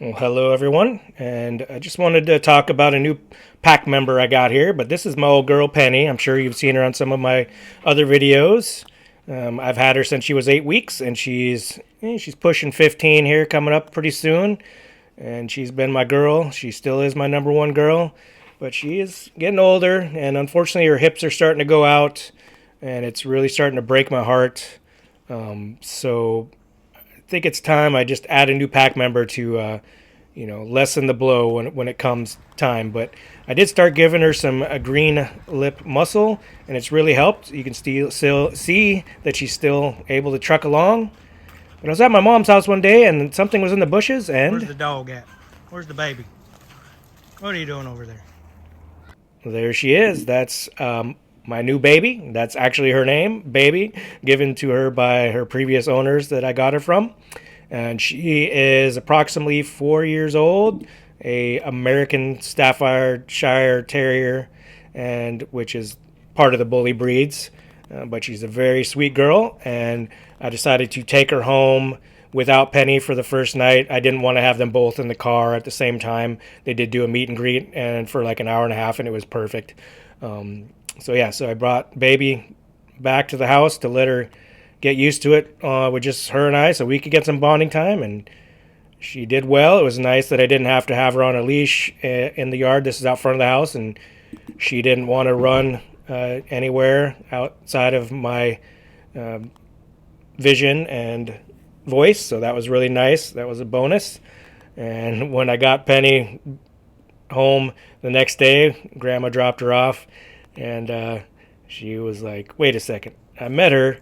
Well, hello everyone, and I just wanted to talk about a new pack member I got here. But this is my old girl Penny. I'm sure you've seen her on some of my other videos. I've had her since she was 8 weeks, and she's pushing 15 here, coming up pretty soon. And she's been my girl. She still is my number one girl, but she is getting older, and unfortunately her hips are starting to go out, and it's really starting to break my heart. So I think it's time I just add a new pack member to, lessen the blow when it comes time. But I did start giving her some green lip muscle, and it's really helped. You can still see that she's still able to truck along. But I was at my mom's house one day, and something was in the bushes, Where's and the dog at? Where's the baby? What are you doing over there? there she is. That's my new baby. That's actually her name, Baby, given to her by her previous owners that I got her from. And she is approximately 4 years old, a American Staffordshire Terrier, and which is part of the bully breeds. But she's a very sweet girl, and I decided to take her home without Penny for the first night. I didn't want to have them both in the car at the same time. They did do a meet and greet, and for like an hour and a half, and it was perfect. So I brought Baby back to the house to let her get used to it with just her and I, so we could get some bonding time. And she did well. It was nice that I didn't have to have her on a leash in the yard. This is out front of the house, and she didn't want to run anywhere outside of my vision and voice, so that was really nice. That was a bonus. And when I got Penny home the next day, Grandma dropped her off, and she was like, "Wait a second, I met her,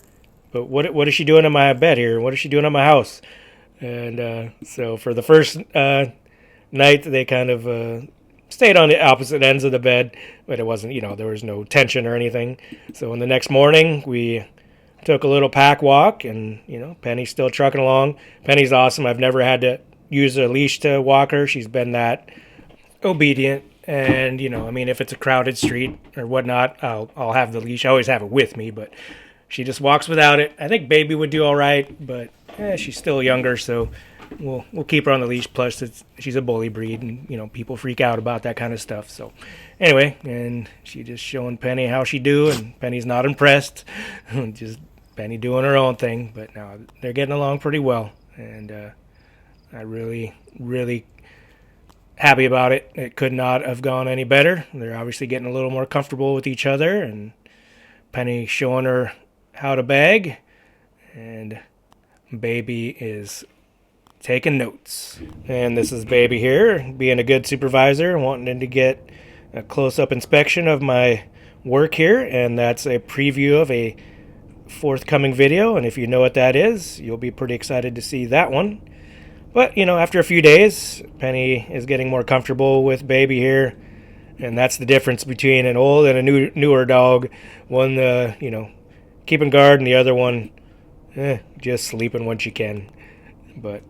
but what is she doing in my bed here? What is she doing in my house?" And so for the first night, they kind of stayed on the opposite ends of the bed, but it wasn't, there was no tension or anything. So in the next morning, we took a little pack walk, and Penny's still trucking along. Penny's awesome. I've never had to use a leash to walk her. She's been that obedient. And if it's a crowded street or whatnot, I'll have the leash. I always have it with me, but she just walks without it. I think Baby would do all right, but she's still younger, so we'll keep her on the leash. Plus, she's a bully breed, and people freak out about that kind of stuff. So anyway, and she just showing Penny how she do, and Penny's not impressed. Just Penny doing her own thing, but now they're getting along pretty well, and I really, really happy about it. It could not have gone any better. They're obviously getting a little more comfortable with each other, and Penny showing her how to bag, and Baby is taking notes. And this is Baby here, being a good supervisor, wanting to get a close-up inspection of my work here, and that's a preview of a forthcoming video. And if you know what that is, you'll be pretty excited to see that one. But after a few days, Penny is getting more comfortable with Baby here, and that's the difference between an old and a newer dog. One keeping guard, and the other one just sleeping when she can. But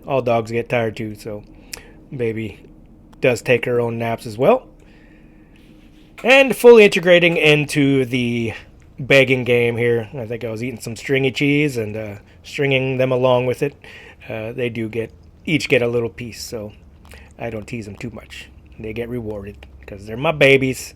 all dogs get tired too, so Baby does take her own naps as well. And fully integrating into the begging game here. I think I was eating some stringy cheese and stringing them along with it. They do each get a little piece, so I don't tease them too much. They get rewarded because they're my babies.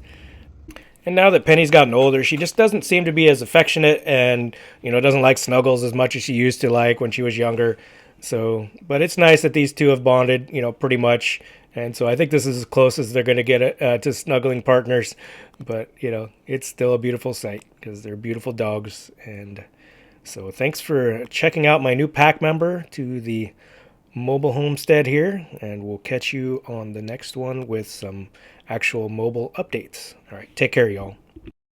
And now that Penny's gotten older, she just doesn't seem to be as affectionate, and doesn't like snuggles as much as she used to like when she was younger. So, but it's nice that these two have bonded, pretty much. And so I think this is as close as they're going to get to snuggling partners. But, it's still a beautiful sight because they're beautiful dogs. And so thanks for checking out my new pack member to the mobile homestead here. And we'll catch you on the next one with some actual mobile updates. All right, take care, y'all.